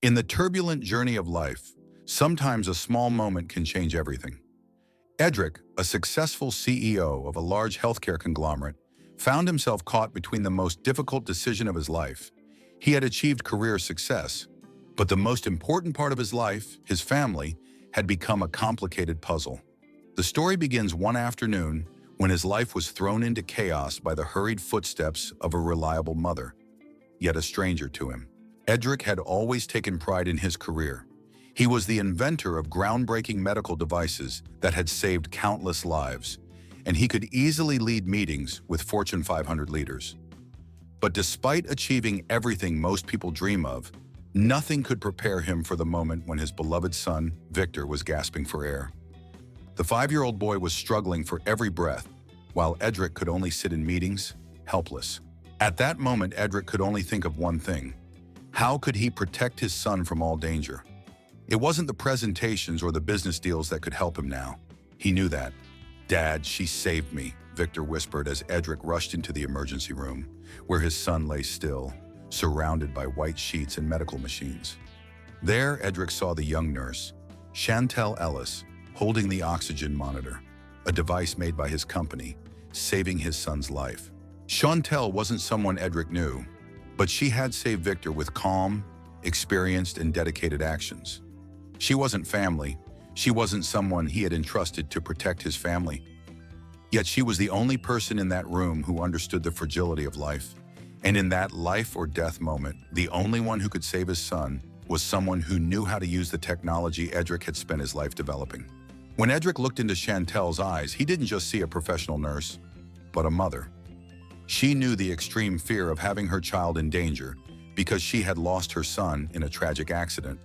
In the turbulent journey of life, sometimes a small moment can change everything. Edric, a successful CEO of a large healthcare conglomerate, found himself caught between the most difficult decision of his life. He had achieved career success, but the most important part of his life, his family, had become a complicated puzzle. The story begins one afternoon when his life was thrown into chaos by the hurried footsteps of a reliable mother, yet a stranger to him. Edric had always taken pride in his career. He was the inventor of groundbreaking medical devices that had saved countless lives, and he could easily lead meetings with Fortune 500 leaders. But despite achieving everything most people dream of, nothing could prepare him for the moment when his beloved son, Victor, was gasping for air. The 5-year-old boy was struggling for every breath, while Edric could only sit in meetings, helpless. At that moment, Edric could only think of one thing. How could he protect his son from all danger? It wasn't the presentations or the business deals that could help him now. He knew that. "Dad, she saved me," Victor whispered as Edric rushed into the emergency room, where his son lay still, surrounded by white sheets and medical machines. There, Edric saw the young nurse, Chantel Ellis, holding the oxygen monitor, a device made by his company, saving his son's life. Chantel wasn't someone Edric knew, but she had saved Victor with calm, experienced, and dedicated actions. She wasn't family. She wasn't someone he had entrusted to protect his family. Yet she was the only person in that room who understood the fragility of life. And in that life or death moment, the only one who could save his son was someone who knew how to use the technology Edric had spent his life developing. When Edric looked into Chantel's eyes, he didn't just see a professional nurse, but a mother. She knew the extreme fear of having her child in danger because she had lost her son in a tragic accident.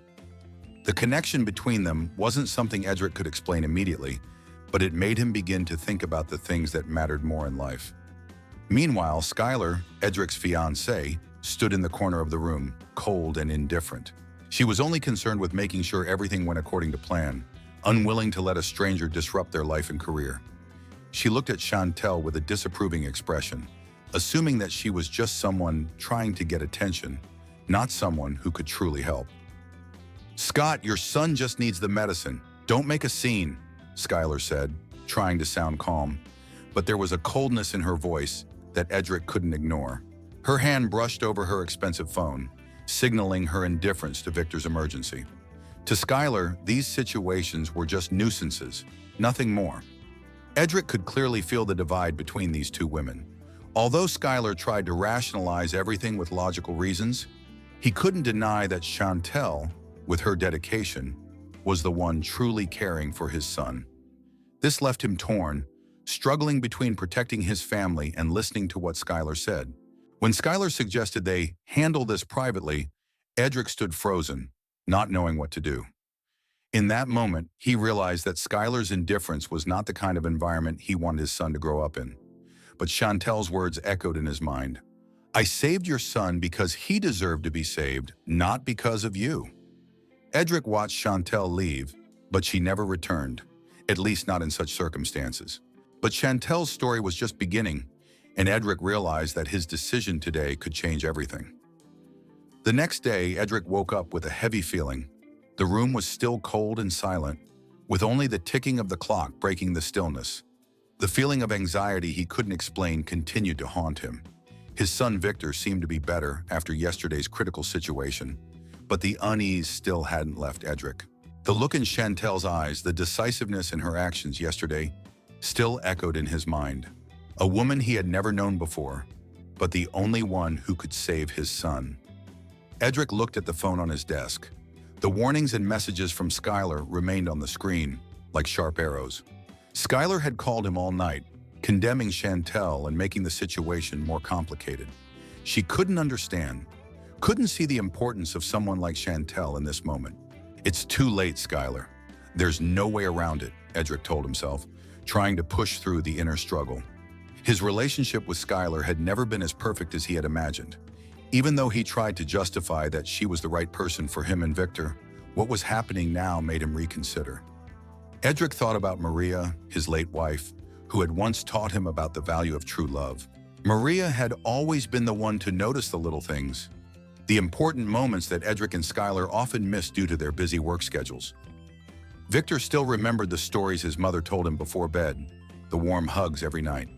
The connection between them wasn't something Edric could explain immediately, but it made him begin to think about the things that mattered more in life. Meanwhile, Skylar, Edric's fiancée, stood in the corner of the room, cold and indifferent. She was only concerned with making sure everything went according to plan, unwilling to let a stranger disrupt their life and career. She looked at Chantel with a disapproving expression, assuming that she was just someone trying to get attention, not someone who could truly help. "Scott, your son just needs the medicine. Don't make a scene," Skylar said, trying to sound calm. But there was a coldness in her voice that Edric couldn't ignore. Her hand brushed over her expensive phone, signaling her indifference to Victor's emergency. To Skylar, these situations were just nuisances, nothing more. Edric could clearly feel the divide between these two women. Although Skylar tried to rationalize everything with logical reasons, he couldn't deny that Chantel, with her dedication, was the one truly caring for his son. This left him torn, struggling between protecting his family and listening to what Skylar said. When Skylar suggested they handle this privately, Edric stood frozen, not knowing what to do. In that moment, he realized that Skylar's indifference was not the kind of environment he wanted his son to grow up in. But Chantel's words echoed in his mind. "I saved your son because he deserved to be saved, not because of you." Edric watched Chantel leave, but she never returned, at least not in such circumstances. But Chantel's story was just beginning, and Edric realized that his decision today could change everything. The next day, Edric woke up with a heavy feeling. The room was still cold and silent, with only the ticking of the clock breaking the stillness. The feeling of anxiety he couldn't explain continued to haunt him. His son Victor seemed to be better after yesterday's critical situation, but the unease still hadn't left Edric. The look in Chantel's eyes, the decisiveness in her actions yesterday, still echoed in his mind. A woman he had never known before, but the only one who could save his son. Edric looked at the phone on his desk. The warnings and messages from Skylar remained on the screen, like sharp arrows. Skylar had called him all night, condemning Chantel and making the situation more complicated. She couldn't understand, couldn't see the importance of someone like Chantel in this moment. "It's too late, Skylar. There's no way around it," Edric told himself, trying to push through the inner struggle. His relationship with Skylar had never been as perfect as he had imagined. Even though he tried to justify that she was the right person for him and Victor, what was happening now made him reconsider. Edric thought about Maria, his late wife, who had once taught him about the value of true love. Maria had always been the one to notice the little things, the important moments that Edric and Skylar often missed due to their busy work schedules. Victor still remembered the stories his mother told him before bed, the warm hugs every night.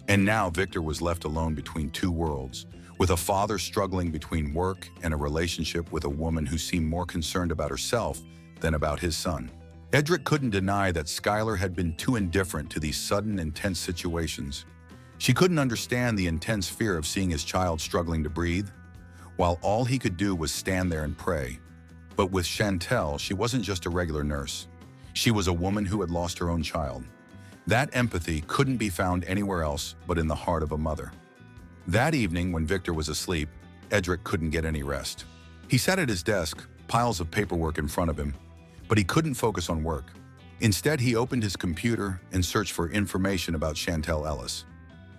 And now Victor was left alone between two worlds, with a father struggling between work and a relationship with a woman who seemed more concerned about herself than about his son. Edric couldn't deny that Skylar had been too indifferent to these sudden, intense situations. She couldn't understand the intense fear of seeing his child struggling to breathe, while all he could do was stand there and pray. But with Chantel, she wasn't just a regular nurse. She was a woman who had lost her own child. That empathy couldn't be found anywhere else but in the heart of a mother. That evening, when Victor was asleep, Edric couldn't get any rest. He sat at his desk, piles of paperwork in front of him, but he couldn't focus on work. Instead, he opened his computer and searched for information about Chantel Ellis.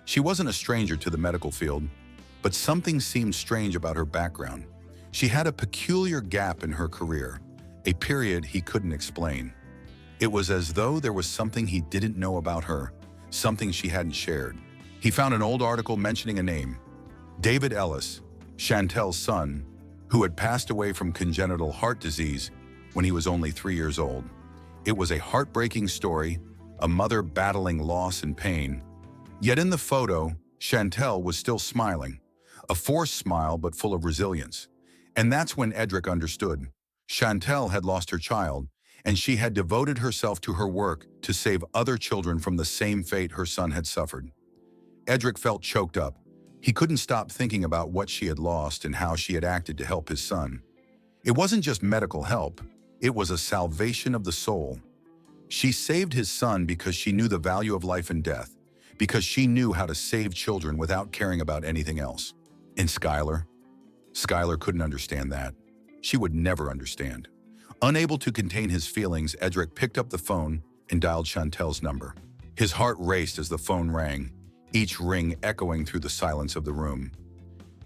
She wasn't a stranger to the medical field, but something seemed strange about her background. She had a peculiar gap in her career, a period he couldn't explain. It was as though there was something he didn't know about her, something she hadn't shared. He found an old article mentioning a name, David Ellis, Chantel's son, who had passed away from congenital heart disease when he was only 3 years old. It was a heartbreaking story, a mother battling loss and pain. Yet in the photo, Chantel was still smiling, a forced smile but full of resilience. And that's when Edric understood. Chantel had lost her child, and she had devoted herself to her work to save other children from the same fate her son had suffered. Edric felt choked up. He couldn't stop thinking about what she had lost and how she had acted to help his son. It wasn't just medical help, it was a salvation of the soul. She saved his son because she knew the value of life and death, because she knew how to save children without caring about anything else. And Skylar couldn't understand that. She would never understand. Unable to contain his feelings, Edric picked up the phone and dialed Chantel's number. His heart raced as the phone rang, each ring echoing through the silence of the room.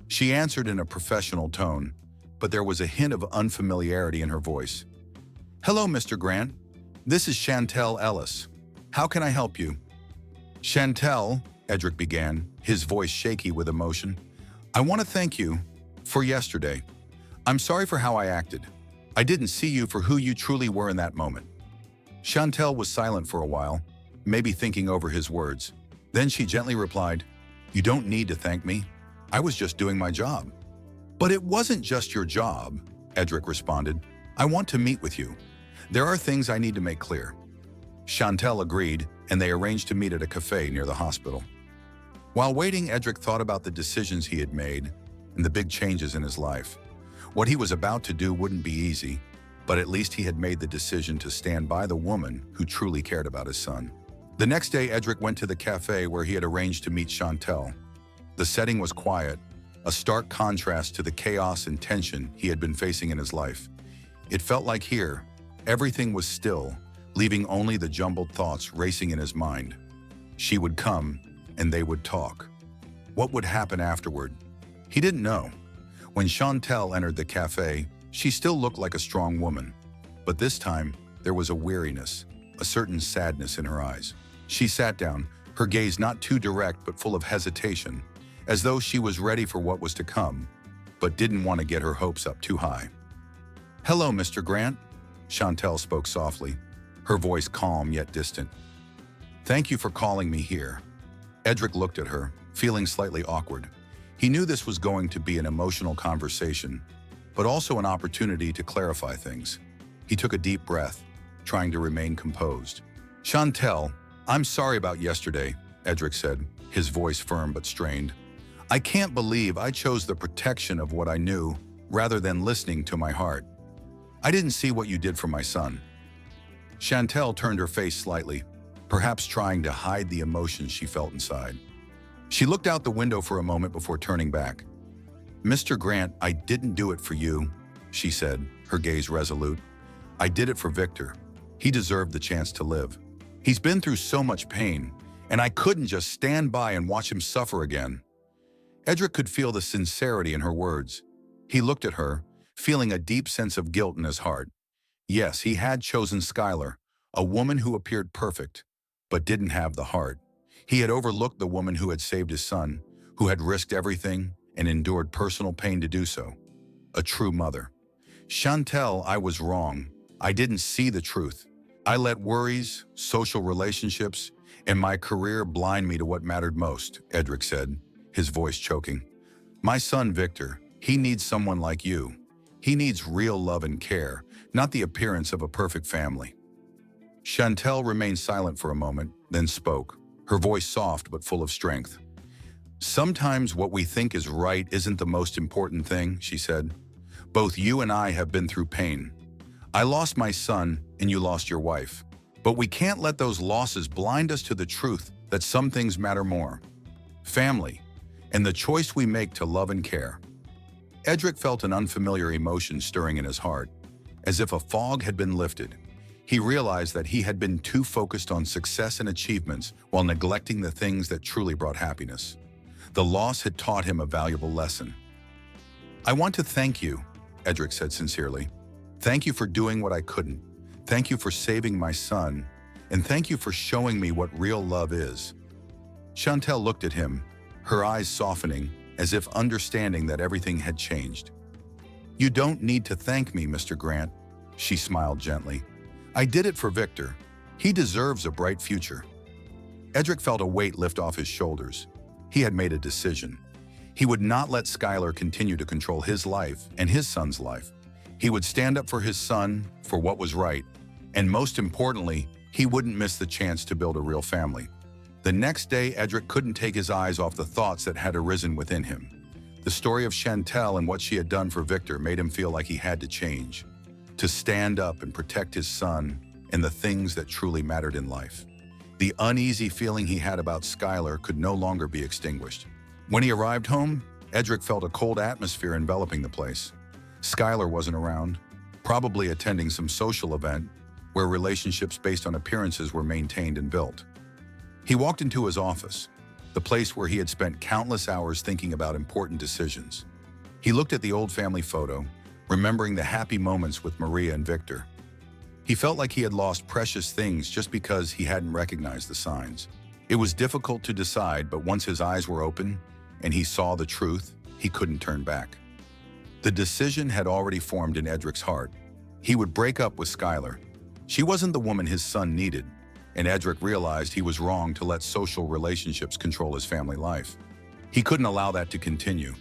She answered in a professional tone, but there was a hint of unfamiliarity in her voice. "Hello, Mr. Grant. This is Chantel Ellis. How can I help you?" "Chantel," Edric began, his voice shaky with emotion, "I want to thank you for yesterday. I'm sorry for how I acted. I didn't see you for who you truly were in that moment." Chantel was silent for a while, maybe thinking over his words. Then she gently replied, "You don't need to thank me. I was just doing my job." "But it wasn't just your job," Edric responded. "I want to meet with you. There are things I need to make clear." Chantel agreed, and they arranged to meet at a cafe near the hospital. While waiting, Edric thought about the decisions he had made and the big changes in his life. What he was about to do wouldn't be easy, but at least he had made the decision to stand by the woman who truly cared about his son. The next day, Edric went to the cafe where he had arranged to meet Chantel. The setting was quiet, a stark contrast to the chaos and tension he had been facing in his life. It felt like here, everything was still, leaving only the jumbled thoughts racing in his mind. She would come, and they would talk. What would happen afterward? He didn't know. When Chantel entered the cafe, she still looked like a strong woman. But this time, there was a weariness, a certain sadness in her eyes. She sat down, her gaze not too direct but full of hesitation, as though she was ready for what was to come, but didn't want to get her hopes up too high. "Hello, Mr. Grant," Chantel spoke softly, her voice calm yet distant. "Thank you for calling me here." Edric looked at her, feeling slightly awkward. He knew this was going to be an emotional conversation, but also an opportunity to clarify things. He took a deep breath, trying to remain composed. "Chantel, I'm sorry about yesterday," Edric said, his voice firm but strained. "I can't believe I chose the protection of what I knew rather than listening to my heart. I didn't see what you did for my son." Chantel turned her face slightly, perhaps trying to hide the emotions she felt inside. She looked out the window for a moment before turning back. "Mr. Grant, I didn't do it for you," she said, her gaze resolute. "I did it for Victor. He deserved the chance to live. He's been through so much pain, and I couldn't just stand by and watch him suffer again." Edric could feel the sincerity in her words. He looked at her, feeling a deep sense of guilt in his heart. Yes, he had chosen Skylar, a woman who appeared perfect, but didn't have the heart. He had overlooked the woman who had saved his son, who had risked everything and endured personal pain to do so. A true mother. Chantel, I was wrong. I didn't see the truth. I let worries, social relationships, and my career blind me to what mattered most, Edric said, his voice choking. My son, Victor, he needs someone like you. He needs real love and care, not the appearance of a perfect family. Chantel remained silent for a moment, then spoke, her voice soft but full of strength. Sometimes what we think is right isn't the most important thing, she said. Both you and I have been through pain. I lost my son and you lost your wife. But we can't let those losses blind us to the truth that some things matter more. Family, and the choice we make to love and care. Edric felt an unfamiliar emotion stirring in his heart, as if a fog had been lifted. He realized that he had been too focused on success and achievements while neglecting the things that truly brought happiness. The loss had taught him a valuable lesson. I want to thank you, Edric said sincerely. Thank you for doing what I couldn't. Thank you for saving my son. And thank you for showing me what real love is. Chantel looked at him, her eyes softening, as if understanding that everything had changed. You don't need to thank me, Mr. Grant, she smiled gently. I did it for Victor. He deserves a bright future. Edric felt a weight lift off his shoulders. He had made a decision. He would not let Skylar continue to control his life and his son's life. He would stand up for his son, for what was right, and most importantly, he wouldn't miss the chance to build a real family. The next day, Edric couldn't take his eyes off the thoughts that had arisen within him. The story of Chantel and what she had done for Victor made him feel like he had to change, to stand up and protect his son and the things that truly mattered in life. The uneasy feeling he had about Skylar could no longer be extinguished. When he arrived home, Edric felt a cold atmosphere enveloping the place. Skylar wasn't around, probably attending some social event where relationships based on appearances were maintained and built. He walked into his office, the place where he had spent countless hours thinking about important decisions. He looked at the old family photo, remembering the happy moments with Maria and Victor. He felt like he had lost precious things just because he hadn't recognized the signs. It was difficult to decide, but once his eyes were open and he saw the truth, he couldn't turn back. The decision had already formed in Edric's heart. He would break up with Skylar. She wasn't the woman his son needed, and Edric realized he was wrong to let social relationships control his family life. He couldn't allow that to continue.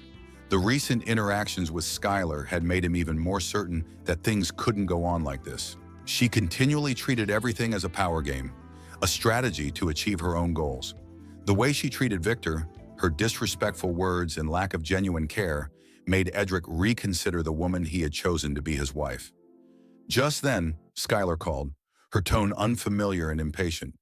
The recent interactions with Skylar had made him even more certain that things couldn't go on like this. She continually treated everything as a power game, a strategy to achieve her own goals. The way she treated Victor, her disrespectful words and lack of genuine care, made Edric reconsider the woman he had chosen to be his wife. Just then, Skylar called, her tone unfamiliar and impatient.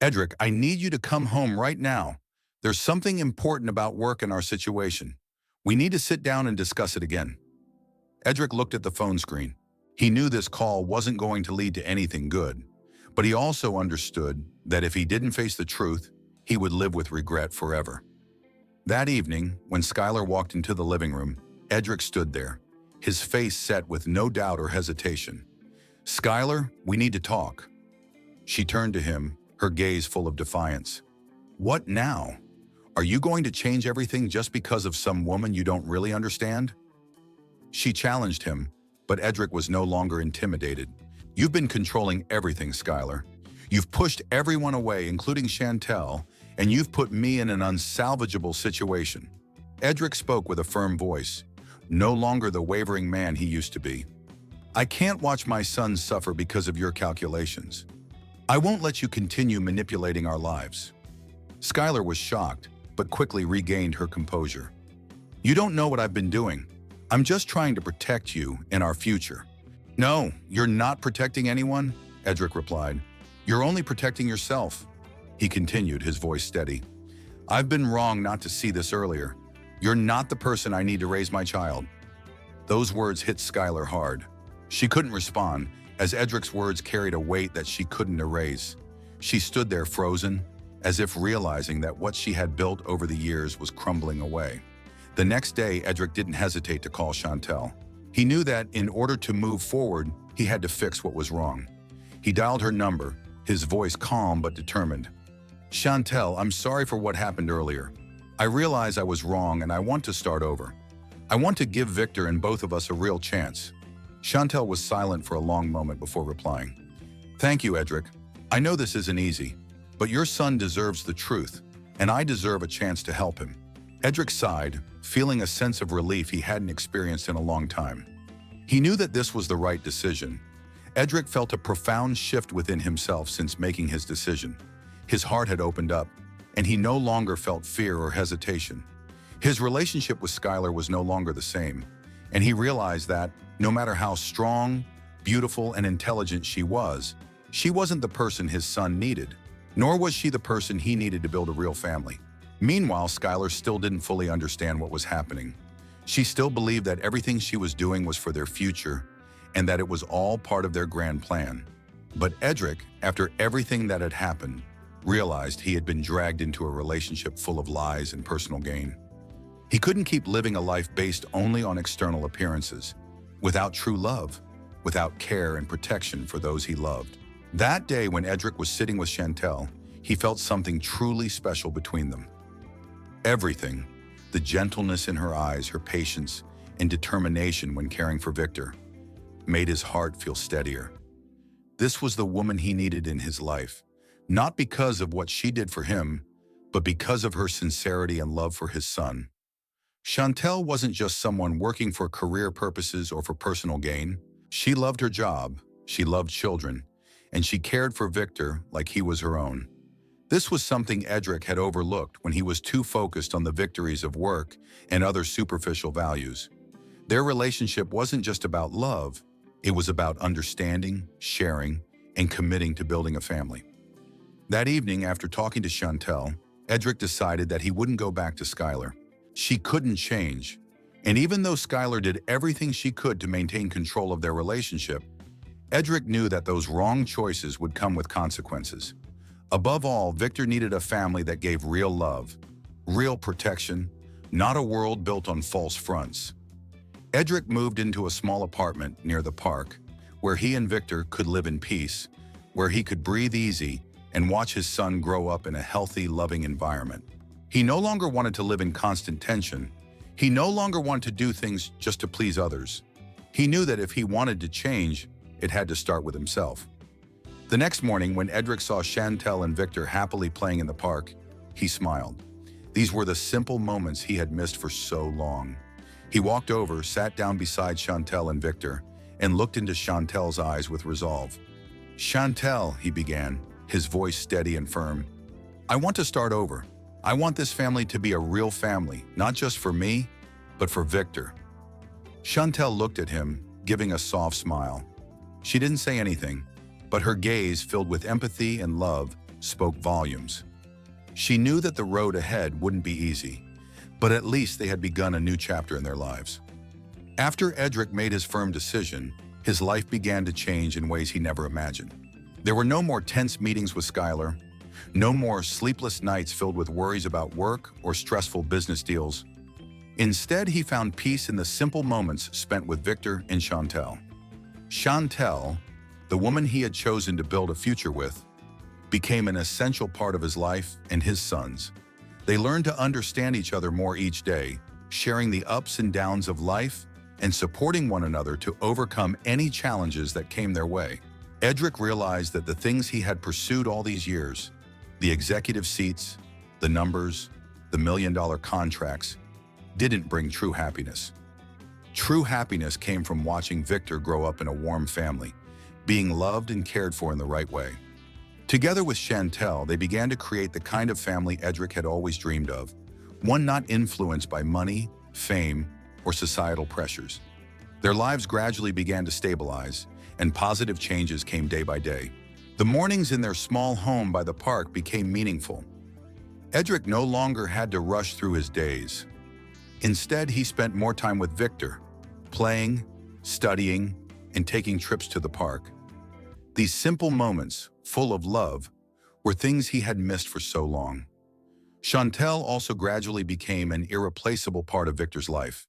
Edric, I need you to come home right now. There's something important about work and our situation. We need to sit down and discuss it again. Edric looked at the phone screen. He knew this call wasn't going to lead to anything good, but he also understood that if he didn't face the truth, he would live with regret forever. That evening, when Skylar walked into the living room, Edric stood there, his face set with no doubt or hesitation. Skylar, we need to talk. She turned to him, her gaze full of defiance. What now? Are you going to change everything just because of some woman you don't really understand? She challenged him, but Edric was no longer intimidated. You've been controlling everything, Skylar. You've pushed everyone away, including Chantel, and you've put me in an unsalvageable situation. Edric spoke with a firm voice, no longer the wavering man he used to be. I can't watch my son suffer because of your calculations. I won't let you continue manipulating our lives. Skylar was shocked, but quickly regained her composure. You don't know what I've been doing. I'm just trying to protect you and our future. No, you're not protecting anyone, Edric replied. You're only protecting yourself. He continued, his voice steady. I've been wrong not to see this earlier. You're not the person I need to raise my child. Those words hit Skylar hard. She couldn't respond, as Edric's words carried a weight that she couldn't erase. She stood there frozen, as if realizing that what she had built over the years was crumbling away. The next day, Edric didn't hesitate to call Chantel. He knew that in order to move forward, he had to fix what was wrong. He dialed her number, his voice calm but determined. Chantel, I'm sorry for what happened earlier. I realize I was wrong and I want to start over. I want to give Victor and both of us a real chance." Chantel was silent for a long moment before replying. "Thank you, Edric. I know this isn't easy, but your son deserves the truth, and I deserve a chance to help him." Edric sighed, feeling a sense of relief he hadn't experienced in a long time. He knew that this was the right decision. Edric felt a profound shift within himself since making his decision. His heart had opened up, and he no longer felt fear or hesitation. His relationship with Skylar was no longer the same, and he realized that, no matter how strong, beautiful, and intelligent she wasn't the person his son needed, nor was she the person he needed to build a real family. Meanwhile, Skylar still didn't fully understand what was happening. She still believed that everything she was doing was for their future, and that it was all part of their grand plan. But Edric, after everything that had happened, realized he had been dragged into a relationship full of lies and personal gain. He couldn't keep living a life based only on external appearances, without true love, without care and protection for those he loved. That day when Edric was sitting with Chantel, he felt something truly special between them. Everything, the gentleness in her eyes, her patience, and determination when caring for Victor, made his heart feel steadier. This was the woman he needed in his life, not because of what she did for him, but because of her sincerity and love for his son. Chantel wasn't just someone working for career purposes or for personal gain. She loved her job, she loved children, and she cared for Victor like he was her own. This was something Edric had overlooked when he was too focused on the victories of work and other superficial values. Their relationship wasn't just about love, it was about understanding, sharing, and committing to building a family. That evening, after talking to Chantel, Edric decided that he wouldn't go back to Skylar. She couldn't change, and even though Skylar did everything she could to maintain control of their relationship, Edric knew that those wrong choices would come with consequences. Above all, Victor needed a family that gave real love, real protection, not a world built on false fronts. Edric moved into a small apartment near the park, where he and Victor could live in peace, where he could breathe easy and watch his son grow up in a healthy, loving environment. He no longer wanted to live in constant tension. He no longer wanted to do things just to please others. He knew that if he wanted to change, it had to start with himself. The next morning, when Edric saw Chantel and Victor happily playing in the park, he smiled. These were the simple moments he had missed for so long. He walked over, sat down beside Chantel and Victor, and looked into Chantel's eyes with resolve. "Chantel," he began, his voice steady and firm, "I want to start over. I want this family to be a real family, not just for me, but for Victor." Chantel looked at him, giving a soft smile. She didn't say anything, but her gaze, filled with empathy and love, spoke volumes. She knew that the road ahead wouldn't be easy, but at least they had begun a new chapter in their lives. After Edric made his firm decision, his life began to change in ways he never imagined. There were no more tense meetings with Skylar, no more sleepless nights filled with worries about work or stressful business deals. Instead, he found peace in the simple moments spent with Victor and Chantel. Chantel, the woman he had chosen to build a future with, became an essential part of his life and his son's. They learned to understand each other more each day, sharing the ups and downs of life and supporting one another to overcome any challenges that came their way. Edric realized that the things he had pursued all these years, the executive seats, the numbers, the million-dollar contracts, didn't bring true happiness. True happiness came from watching Victor grow up in a warm family, being loved and cared for in the right way. Together with Chantel, they began to create the kind of family Edric had always dreamed of, one not influenced by money, fame, or societal pressures. Their lives gradually began to stabilize, and positive changes came day by day. The mornings in their small home by the park became meaningful. Edric no longer had to rush through his days. Instead, he spent more time with Victor, playing, studying, and taking trips to the park. These simple moments, full of love, were things he had missed for so long. Chantel also gradually became an irreplaceable part of Victor's life.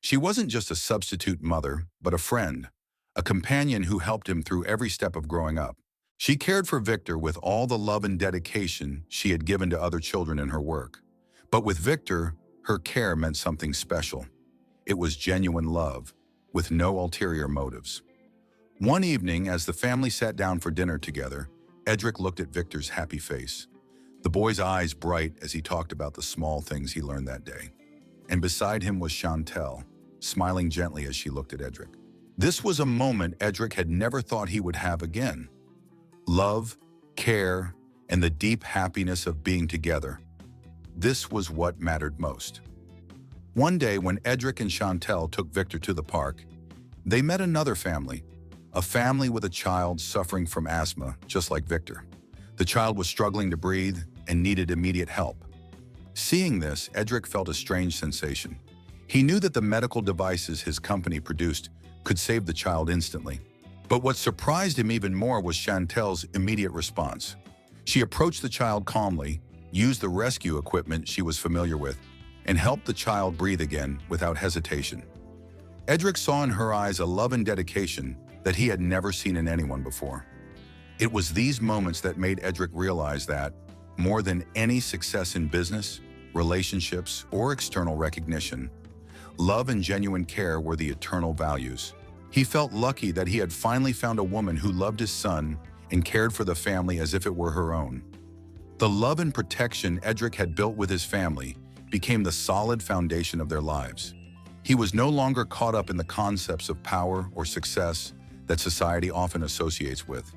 She wasn't just a substitute mother, but a friend, a companion who helped him through every step of growing up. She cared for Victor with all the love and dedication she had given to other children in her work. But with Victor, her care meant something special. It was genuine love, with no ulterior motives. One evening, as the family sat down for dinner together, Edric looked at Victor's happy face. The boy's eyes bright as he talked about the small things he learned that day. And beside him was Chantel, smiling gently as she looked at Edric. This was a moment Edric had never thought he would have again. Love, care, and the deep happiness of being together. This was what mattered most. One day when Edric and Chantel took Victor to the park, they met another family, a family with a child suffering from asthma, just like Victor. The child was struggling to breathe and needed immediate help. Seeing this, Edric felt a strange sensation. He knew that the medical devices his company produced could save the child instantly. But what surprised him even more was Chantel's immediate response. She approached the child calmly, used the rescue equipment she was familiar with, and helped the child breathe again without hesitation. Edric saw in her eyes a love and dedication that he had never seen in anyone before. It was these moments that made Edric realize that, more than any success in business, relationships, or external recognition, love and genuine care were the eternal values. He felt lucky that he had finally found a woman who loved his son and cared for the family as if it were her own. The love and protection Edric had built with his family became the solid foundation of their lives. He was no longer caught up in the concepts of power or success that society often associates with.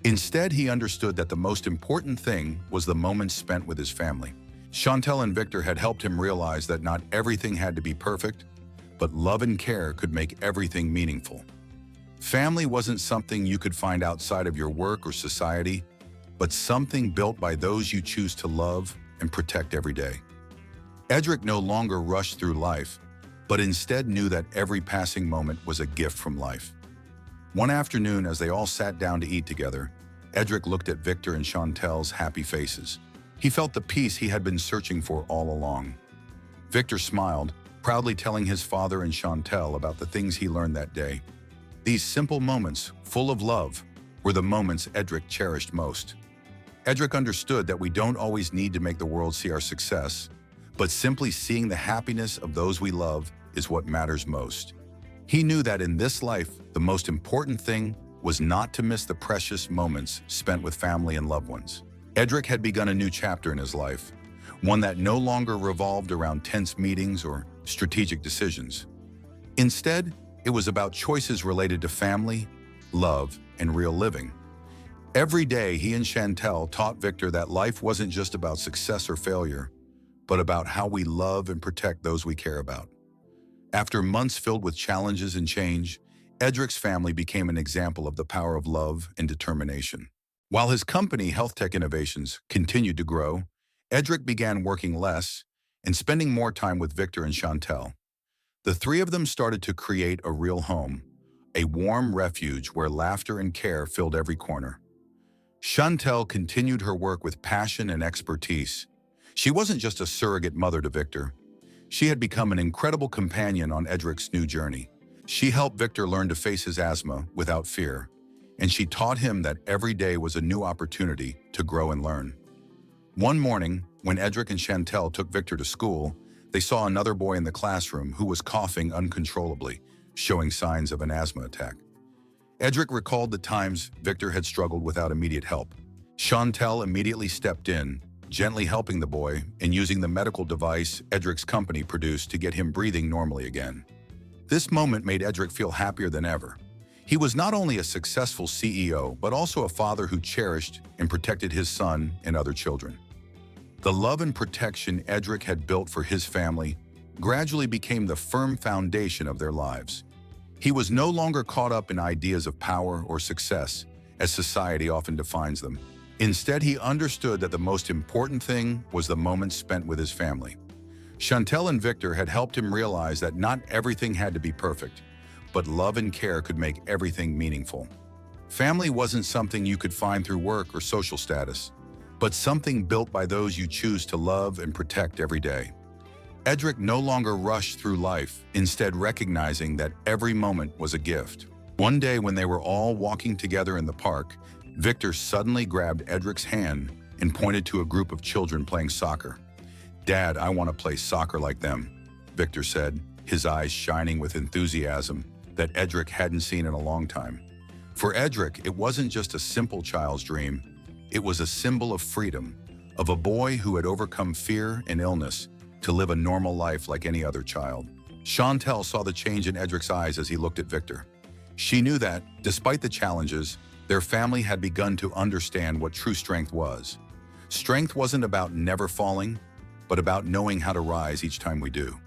Instead, he understood that the most important thing was the moments spent with his family. Chantel and Victor had helped him realize that not everything had to be perfect, but love and care could make everything meaningful. Family wasn't something you could find outside of your work or society, but something built by those you choose to love and protect every day. Edric no longer rushed through life, but instead knew that every passing moment was a gift from life. One afternoon, as they all sat down to eat together, Edric looked at Victor and Chantel's happy faces. He felt the peace he had been searching for all along. Victor smiled, proudly telling his father and Chantel about the things he learned that day. These simple moments, full of love, were the moments Edric cherished most. Edric understood that we don't always need to make the world see our success, but simply seeing the happiness of those we love is what matters most. He knew that in this life, the most important thing was not to miss the precious moments spent with family and loved ones. Edric had begun a new chapter in his life, one that no longer revolved around tense meetings or strategic decisions. Instead, it was about choices related to family, love, and real living. Every day, he and Chantel taught Victor that life wasn't just about success or failure, but about how we love and protect those we care about. After months filled with challenges and change, Edric's family became an example of the power of love and determination. While his company, Health Tech Innovations, continued to grow, Edric began working less and spending more time with Victor and Chantel. The three of them started to create a real home, a warm refuge where laughter and care filled every corner. Chantel continued her work with passion and expertise. She wasn't just a surrogate mother to Victor. She had become an incredible companion on Edric's new journey. She helped Victor learn to face his asthma without fear, and she taught him that every day was a new opportunity to grow and learn. One morning, when Edric and Chantel took Victor to school, they saw another boy in the classroom who was coughing uncontrollably, showing signs of an asthma attack. Edric recalled the times Victor had struggled without immediate help. Chantel immediately stepped in, gently helping the boy and using the medical device Edric's company produced to get him breathing normally again. This moment made Edric feel happier than ever. He was not only a successful CEO, but also a father who cherished and protected his son and other children. The love and protection Edric had built for his family gradually became the firm foundation of their lives. He was no longer caught up in ideas of power or success, as society often defines them. Instead, he understood that the most important thing was the moments spent with his family. Chantel and Victor had helped him realize that not everything had to be perfect, but love and care could make everything meaningful. Family wasn't something you could find through work or social status, but something built by those you choose to love and protect every day. Edric no longer rushed through life, instead recognizing that every moment was a gift. One day when they were all walking together in the park, Victor suddenly grabbed Edric's hand and pointed to a group of children playing soccer. "Dad, I want to play soccer like them," Victor said, his eyes shining with enthusiasm that Edric hadn't seen in a long time. For Edric, it wasn't just a simple child's dream. It was a symbol of freedom, of a boy who had overcome fear and illness to live a normal life like any other child. Chantel saw the change in Edric's eyes as he looked at Victor. She knew that, despite the challenges, their family had begun to understand what true strength was. Strength wasn't about never falling, but about knowing how to rise each time we do.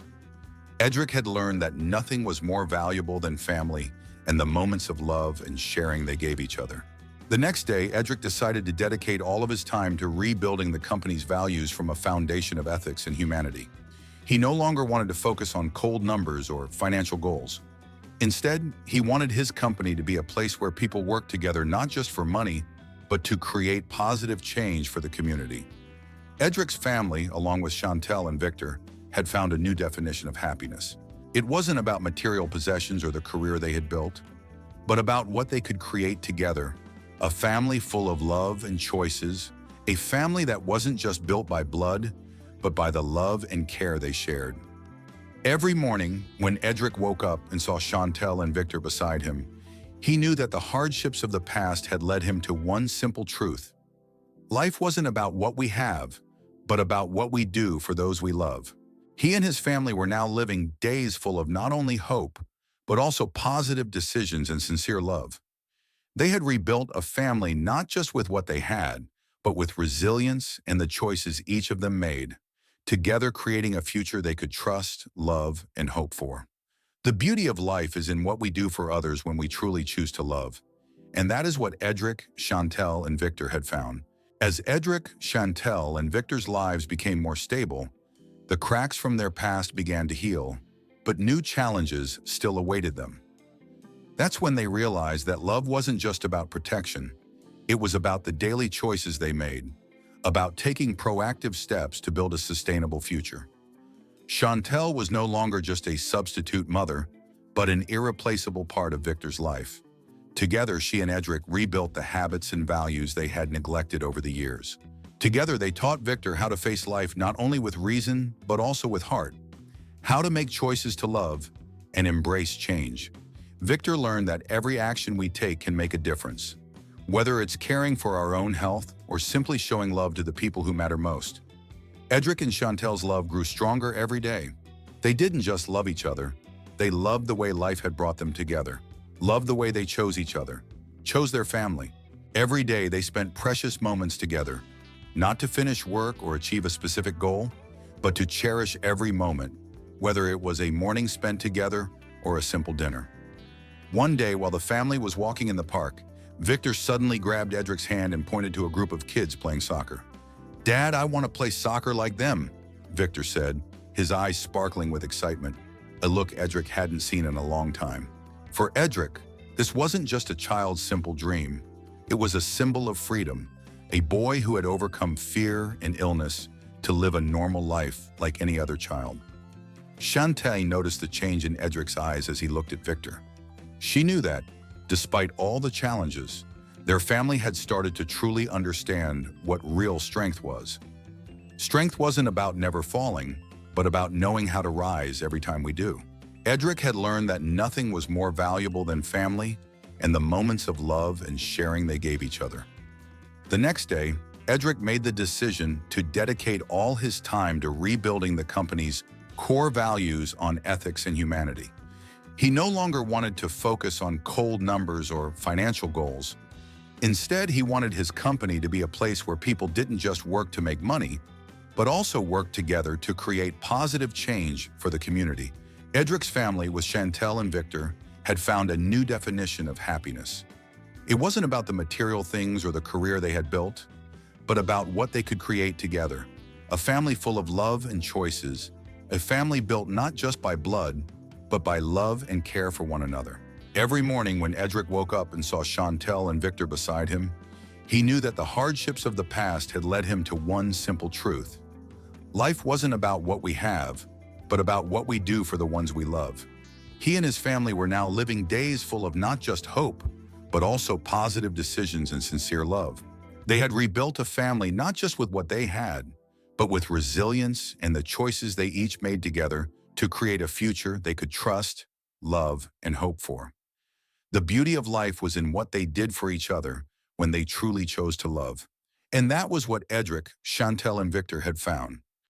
Edric had learned that nothing was more valuable than family and the moments of love and sharing they gave each other. The next day, Edric decided to dedicate all of his time to rebuilding the company's values from a foundation of ethics and humanity. He no longer wanted to focus on cold numbers or financial goals. Instead, he wanted his company to be a place where people work together not just for money, but to create positive change for the community. Edric's family, along with Chantel and Victor, had found a new definition of happiness. It wasn't about material possessions or the career they had built, but about what they could create together. A family full of love and choices, a family that wasn't just built by blood, but by the love and care they shared. Every morning, when Edric woke up and saw Chantel and Victor beside him, he knew that the hardships of the past had led him to one simple truth. Life wasn't about what we have, but about what we do for those we love. He and his family were now living days full of not only hope, but also positive decisions and sincere love. They had rebuilt a family not just with what they had, but with resilience and the choices each of them made, together creating a future they could trust, love, and hope for. The beauty of life is in what we do for others when we truly choose to love. And that is what Edric, Chantel, and Victor had found. As Edric, Chantel, and Victor's lives became more stable, the cracks from their past began to heal, but new challenges still awaited them. That's when they realized that love wasn't just about protection. It was about the daily choices they made, about taking proactive steps to build a sustainable future. Chantel was no longer just a substitute mother, but an irreplaceable part of Victor's life. Together, she and Edric rebuilt the habits and values they had neglected over the years. Together, they taught Victor how to face life not only with reason, but also with heart, how to make choices to love and embrace change. Victor learned that every action we take can make a difference, whether it's caring for our own health or simply showing love to the people who matter most. Edric and Chantel's love grew stronger every day. They didn't just love each other, they loved the way life had brought them together, loved the way they chose each other, chose their family. Every day they spent precious moments together, not to finish work or achieve a specific goal, but to cherish every moment, whether it was a morning spent together or a simple dinner. One day, while the family was walking in the park, Victor suddenly grabbed Edric's hand and pointed to a group of kids playing soccer. "Dad, I want to play soccer like them," Victor said, his eyes sparkling with excitement, a look Edric hadn't seen in a long time. For Edric, this wasn't just a child's simple dream. It was a symbol of freedom, a boy who had overcome fear and illness to live a normal life like any other child. Chantel noticed the change in Edric's eyes as he looked at Victor. She knew that, despite all the challenges, their family had started to truly understand what real strength was. Strength wasn't about never falling, but about knowing how to rise every time we do. Edric had learned that nothing was more valuable than family and the moments of love and sharing they gave each other. The next day, Edric made the decision to dedicate all his time to rebuilding the company's core values on ethics and humanity. He no longer wanted to focus on cold numbers or financial goals. Instead, he wanted his company to be a place where people didn't just work to make money, but also work together to create positive change for the community. Edric's family, with Chantel and Victor, had found a new definition of happiness. It wasn't about the material things or the career they had built, but about what they could create together. A family full of love and choices, a family built not just by blood, but by love and care for one another. Every morning when Edric woke up and saw Chantel and Victor beside him, he knew that the hardships of the past had led him to one simple truth. Life wasn't about what we have, but about what we do for the ones we love. He and his family were now living days full of not just hope, but also positive decisions and sincere love. They had rebuilt a family not just with what they had, but with resilience and the choices they each made together to create a future they could trust, love, and hope for. The beauty of life was in what they did for each other when they truly chose to love. And that was what Edric, Chantel, and Victor had found.